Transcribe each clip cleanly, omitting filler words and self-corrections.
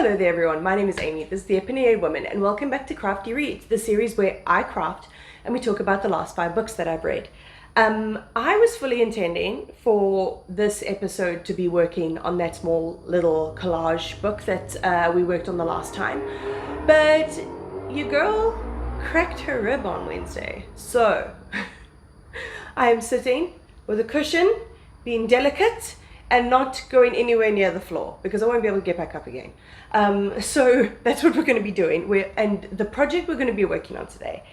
Hello there everyone, my name is Amy, this is the Opinionated Woman, and welcome back to Crafty Reads, the series where I craft and we talk about the last 5 books that I've read. I was fully intending for this episode to be working on that small little collage book that we worked on the last time, but your girl cracked her rib on Wednesday, so I am sitting with a cushion, being delicate, and not going anywhere near the floor because I won't be able to get back up again. So that's what we're going to be doing. And the project we're going to be working on today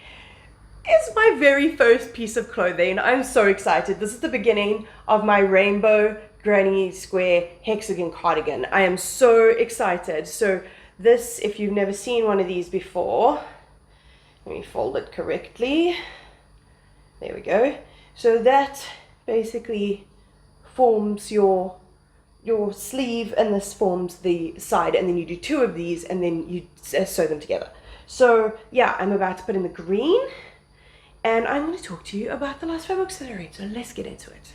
is my very first piece of clothing. I'm so excited. This is the beginning of my rainbow granny square hexagon cardigan. I am so excited. So this, if you've never seen one of these before, let me fold it correctly. There we go. So that basically forms your sleeve, and this forms the side, and then you do 2 of these and then you sew them together. So yeah, I'm about to put in the green and I'm going to talk to you about the last 5 books that I read, so let's get into it.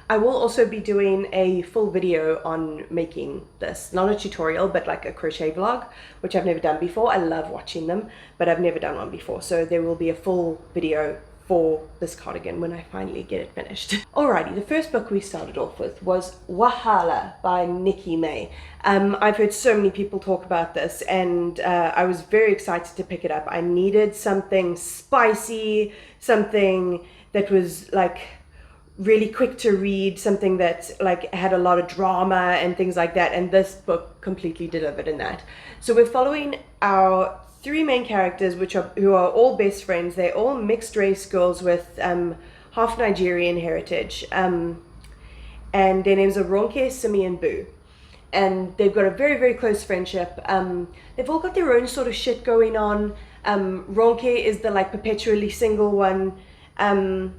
I will also be doing a full video on making this, not a tutorial but like a crochet vlog, which I've never done before. I love watching them, but I've never done one before, so there will be a full video for this cardigan when I finally get it finished. Alrighty, the first book we started off with was Wahala by Nikki May. I've heard so many people talk about this, and I was very excited to pick it up. I needed something spicy, something that was like really quick to read, something that like had a lot of drama and things like that, and this book completely delivered in that. So we're following our 3 main characters, who are all best friends. They're all mixed race girls with half Nigerian heritage, and their names are Ronke, Simi, and Boo, and they've got a very, very close friendship. They've all got their own sort of shit going on. Ronke is the like perpetually single one, and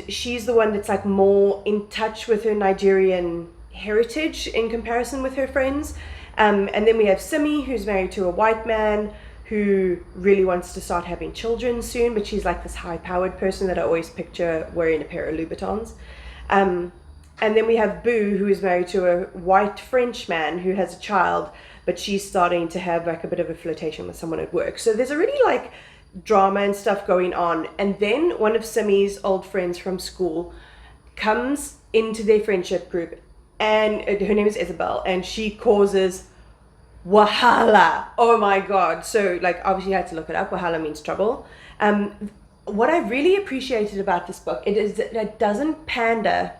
she's the one that's like more in touch with her Nigerian heritage in comparison with her friends. And then we have Simi, who's married to a white man who really wants to start having children soon, but she's like this high-powered person that I always picture wearing a pair of Louboutins. And then we have Boo, who is married to a white French man who has a child, but she's starting to have like a bit of a flirtation with someone at work. So there's already like drama and stuff going on. And then one of Simi's old friends from school comes into their friendship group, and her name is Isabel, and she causes Wahala. Oh my god. So like obviously I had to look it up. Wahala means trouble. What I really appreciated about this book, it is that it doesn't pander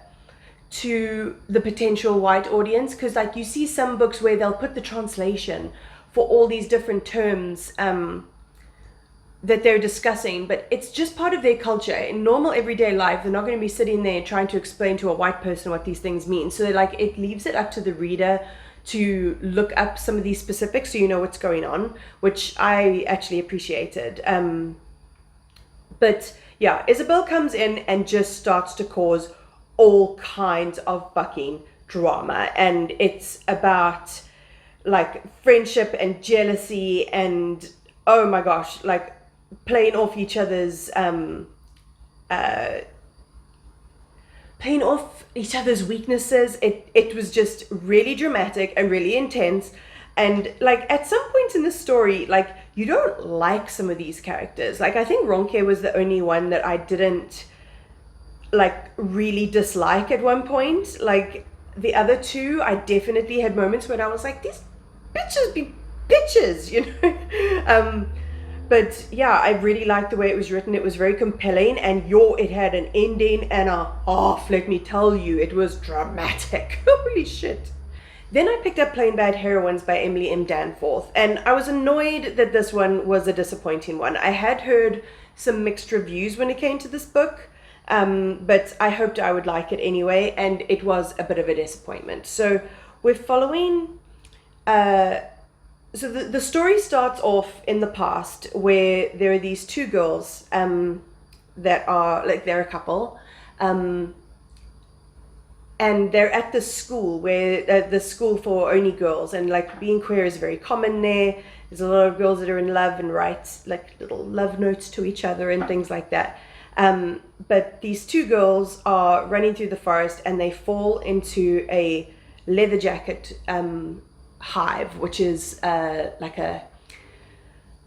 to the potential white audience, because like you see some books where they'll put the translation for all these different terms that they're discussing, but it's just part of their culture. In normal everyday life, they're not going to be sitting there trying to explain to a white person what these things mean. So like it leaves it up to the reader to look up some of these specifics so you know what's going on, which I actually appreciated. But yeah, Isabel comes in and just starts to cause all kinds of fucking drama, and it's about like friendship and jealousy and oh my gosh, like playing off each other's weaknesses. It was just really dramatic and really intense, and like at some points in the story, like you don't like some of these characters. Like I think Ronke was the only one that I didn't like really dislike at one point. Like the other 2, I definitely had moments when I was like, these bitches be bitches, you know. But yeah, I really liked the way it was written. It was very compelling, and it had an ending and a half, let me tell you. It was dramatic. Holy shit. Then I picked up Plain Bad Heroines by Emily M. Danforth, and I was annoyed that this one was a disappointing one. I had heard some mixed reviews when it came to this book, but I hoped I would like it anyway, and it was a bit of a disappointment. So we're following... So the story starts off in the past where there are these 2 girls that are like, they're a couple, and they're at this school where the school for only girls, and like being queer is very common there. There's a lot of girls that are in love and write like little love notes to each other and things like that. But these 2 girls are running through the forest, and they fall into a leather jacket hive, which is like a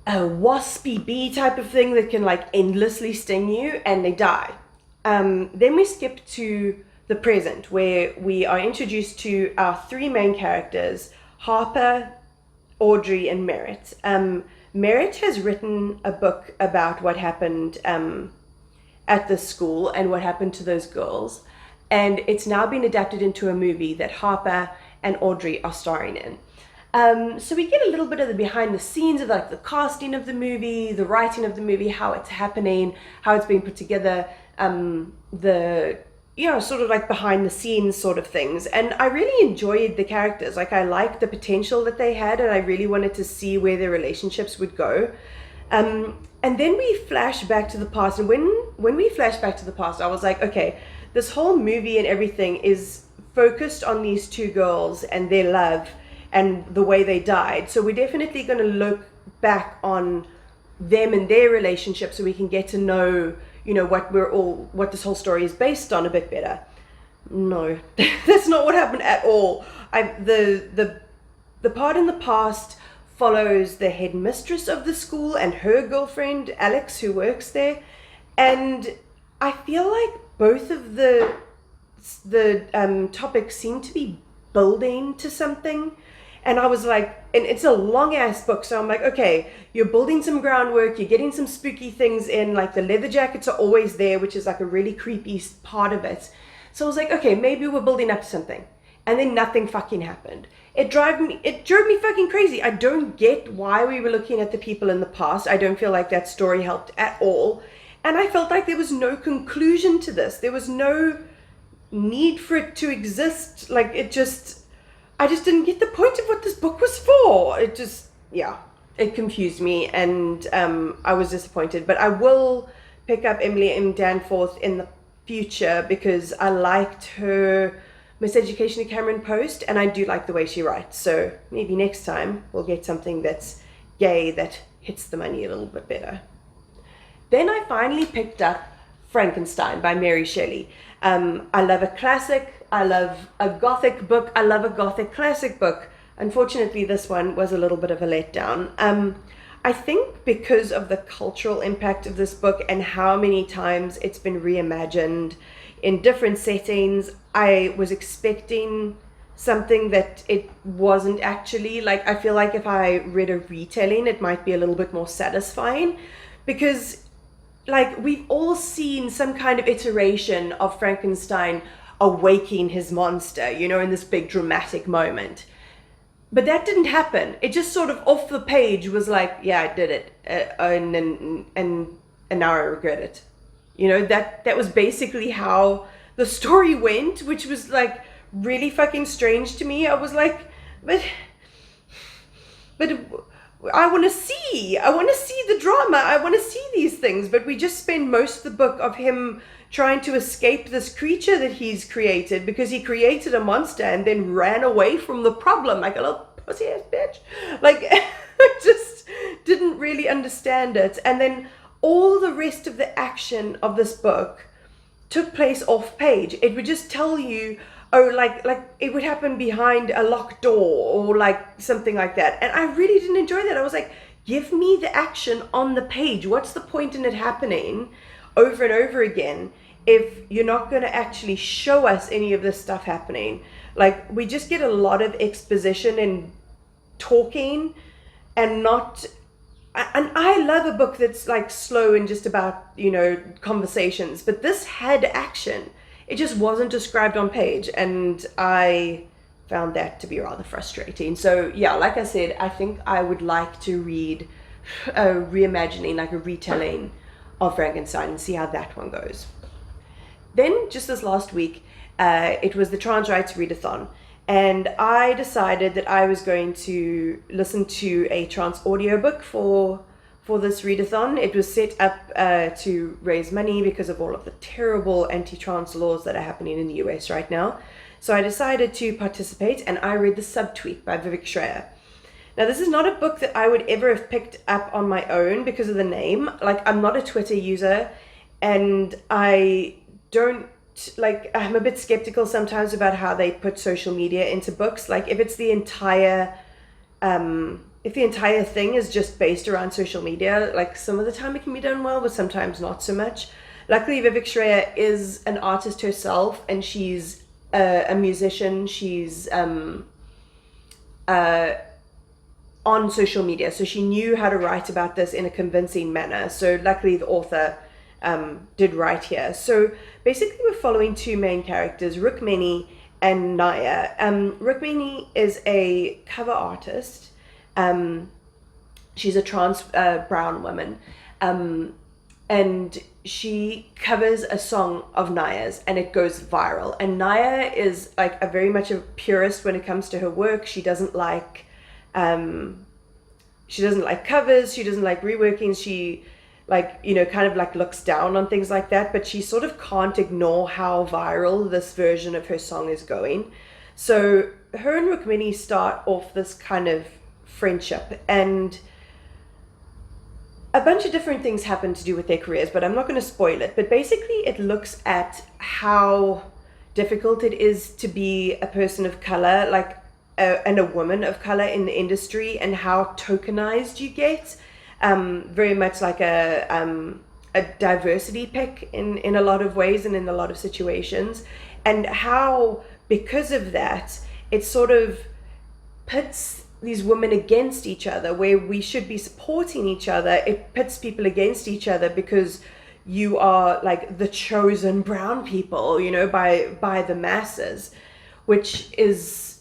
waspy bee type of thing that can like endlessly sting you, and they die. Then we skip to the present, where we are introduced to our three main characters, Harper, Audrey, and Merritt. Merritt has written a book about what happened at the school and what happened to those girls, and it's now been adapted into a movie that Harper and Audrey are starring in. So we get a little bit of the behind the scenes of like the casting of the movie, the writing of the movie, how it's happening, how it's being put together, the sort of like behind the scenes sort of things. And I really enjoyed the characters. Like, I liked the potential that they had, and I really wanted to see where their relationships would go. And then we flash back to the past, and when we flash back to the past, I was like, okay, this whole movie and everything is focused on these two girls and their love and the way they died. So we're definitely going to look back on them and their relationship, so we can get to know, what this whole story is based on a bit better. No, that's not what happened at all. The part in the past follows the headmistress of the school and her girlfriend Alex, who works there, and I feel like both of the topics seem to be building to something. And I was like, and it's a long ass book, so I'm like, okay, you're building some groundwork, you're getting some spooky things in, like the leather jackets are always there, which is like a really creepy part of it. So I was like, okay, maybe we're building up to something. And then nothing fucking happened. It drove me fucking crazy. I don't get why we were looking at the people in the past. I don't feel like that story helped at all. And I felt like there was no conclusion to this. There was no need for it to exist. Like, I just didn't get the point of what this book was for. It confused me, and I was disappointed. But I will pick up Emily M. Danforth in the future, because I liked her Miss Education at Cameron post, and I do like the way she writes. So maybe next time we'll get something that's gay, that hits the money a little bit better. Then I finally picked up Frankenstein by Mary Shelley. I love a classic. I love a gothic book. I love a gothic classic book. Unfortunately, this one was a little bit of a letdown. I think because of the cultural impact of this book and how many times it's been reimagined in different settings, I was expecting something that it wasn't actually. Like, I feel like if I read a retelling, it might be a little bit more satisfying, because like, we've all seen some kind of iteration of Frankenstein awaking his monster, in this big dramatic moment. But that didn't happen. It just sort of off the page was like, yeah, I did it, and now I regret it. That was basically how the story went, which was like really fucking strange to me. I was like, but I want to see the drama. I want to see these things. But we just spend most of the book of him trying to escape this creature that he's created, because he created a monster and then ran away from the problem like a little pussy ass bitch. Like, I just didn't really understand it. And then all the rest of the action of this book took place off page. It would just tell you, oh, like it would happen behind a locked door or like something like that. And I really didn't enjoy that. I was like, give me the action on the page. What's the point in it happening over and over again if you're not going to actually show us any of this stuff happening? Like, we just get a lot of exposition and talking, and not. And I love a book that's like slow and just about, conversations, but this had action. It just wasn't described on page, and I found that to be rather frustrating. So yeah, like I said, I think I would like to read a reimagining, like a retelling of Frankenstein, and see how that one goes. Then just this last week, it was the Trans Rights Readathon, and I decided that I was going to listen to a trans audiobook for this readathon. It was set up to raise money because of all of the terrible anti-trans laws that are happening in the US right now. So I decided to participate, and I read The Subtweet by Vivek Shraya. Now, this is not a book that I would ever have picked up on my own because of the name. Like, I'm not a Twitter user, and I don't like, I'm a bit skeptical sometimes about how they put social media into books. Like, if it's the entire if the entire thing is just based around social media, like, some of the time it can be done well, but sometimes not so much. Luckily, Vivek Shraya is an artist herself, and she's a musician. She's on social media, so she knew how to write about this in a convincing manner. So luckily the author did write here. So basically we're following two main characters, Rukmini and Naya. Rukmini is a cover artist. She's a trans brown woman, and she covers a song of Naya's, and it goes viral. And Naya is like very much a purist when it comes to her work. She doesn't like covers, she doesn't like reworkings, she kind of like looks down on things like that, but she sort of can't ignore how viral this version of her song is going. So her and Rukmini start off this kind of friendship, and a bunch of different things happen to do with their careers, but I'm not going to spoil it. But basically it looks at how difficult it is to be a person of color, and a woman of color in the industry, and how tokenized you get, very much like a diversity pick in a lot of ways and in a lot of situations, and how because of that it sort of pits these women against each other, where we should be supporting each other. It pits people against each other because you are like the chosen brown people, by the masses, which is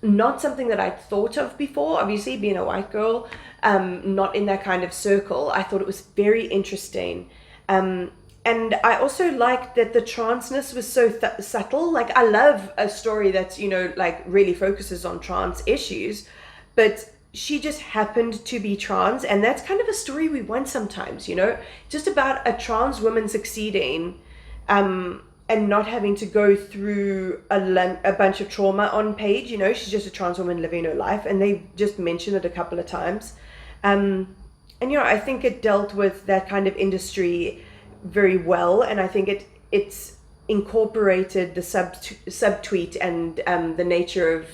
not something that I'd thought of before. Obviously, being a white girl, not in that kind of circle, I thought it was very interesting. And I also liked that the transness was so subtle. Like, I love a story that's, really focuses on trans issues, but she just happened to be trans, and that's kind of a story we want sometimes, just about a trans woman succeeding, and not having to go through a bunch of trauma on page. She's just a trans woman living her life, and they just mentioned it a couple of times. And I think it dealt with that kind of industry very well, and I think it's incorporated the subtweet and the nature of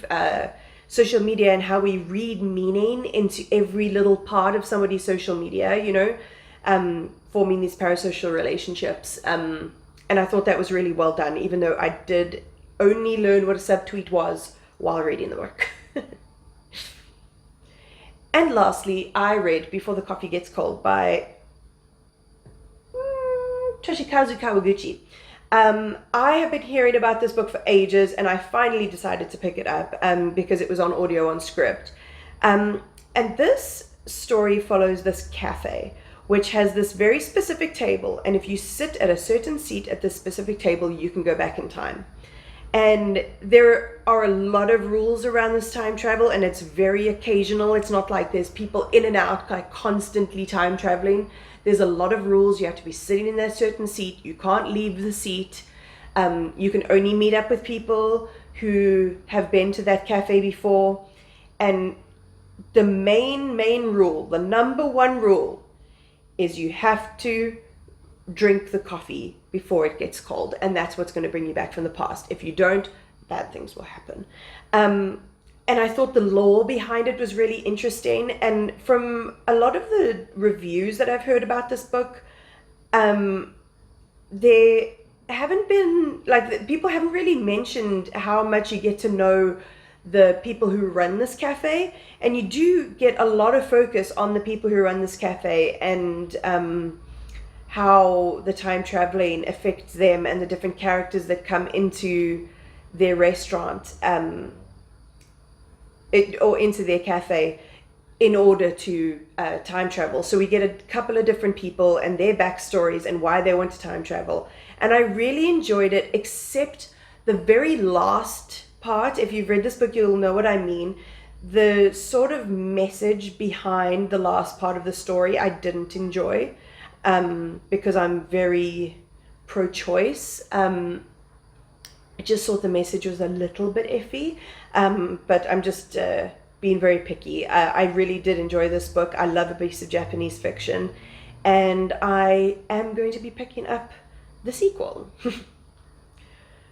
social media, and how we read meaning into every little part of somebody's social media, forming these parasocial relationships. And I thought that was really well done, even though I did only learn what a subtweet was while reading the book. And lastly, I read Before the Coffee Gets Cold by Toshikazu Kawaguchi. I have been hearing about this book for ages, and I finally decided to pick it up because it was on audio on Script. And this story follows this cafe, which has this very specific table, and if you sit at a certain seat at this specific table, you can go back in time. And there are a lot of rules around this time travel, and it's very occasional. It's not like there's people in and out, like constantly time traveling. There's a lot of rules. You have to be sitting in that certain seat. You can't leave the seat. You can only meet up with people who have been to that cafe before. And the main rule, the number one rule, is you have to drink the coffee before it gets cold, and that's what's going to bring you back from the past. If you don't, bad things will happen. And I thought the lore behind it was really interesting, and from a lot of the reviews that I've heard about this book, there haven't been, people haven't really mentioned how much you get to know the people who run this cafe, and you do get a lot of focus on the people who run this cafe, and how the time traveling affects them and the different characters that come into their restaurant, or into their cafe in order to time travel. So we get a couple of different people and their backstories and why they want to time travel, and I really enjoyed it, except the very last part. If you've read this book, you'll know what I mean. The sort of message behind the last part of the story I didn't enjoy, because I'm very pro-choice. I just thought the message was a little bit iffy, but I'm just being very picky. I really did enjoy this book. I love a piece of Japanese fiction, and I am going to be picking up the sequel.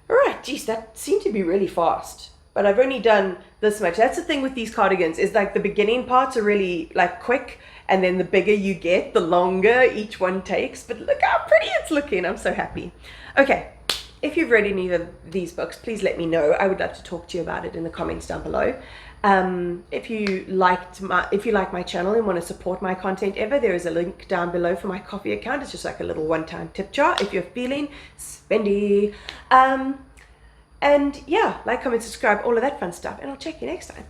Alright, geez, that seemed to be really fast. But I've only done this much. That's the thing with these cardigans, is like the beginning parts are really like quick, and then the bigger you get, the longer each one takes. But look how pretty it's looking. I'm so happy. Okay, if you've read any of these books, please let me know. I would love to talk to you about it in the comments down below. If you like my channel and want to support my content ever, there is a link down below for my Kofi account. It's just like a little one-time tip jar if you're feeling spendy. And yeah, like, comment, subscribe, all of that fun stuff, and I'll check you next time.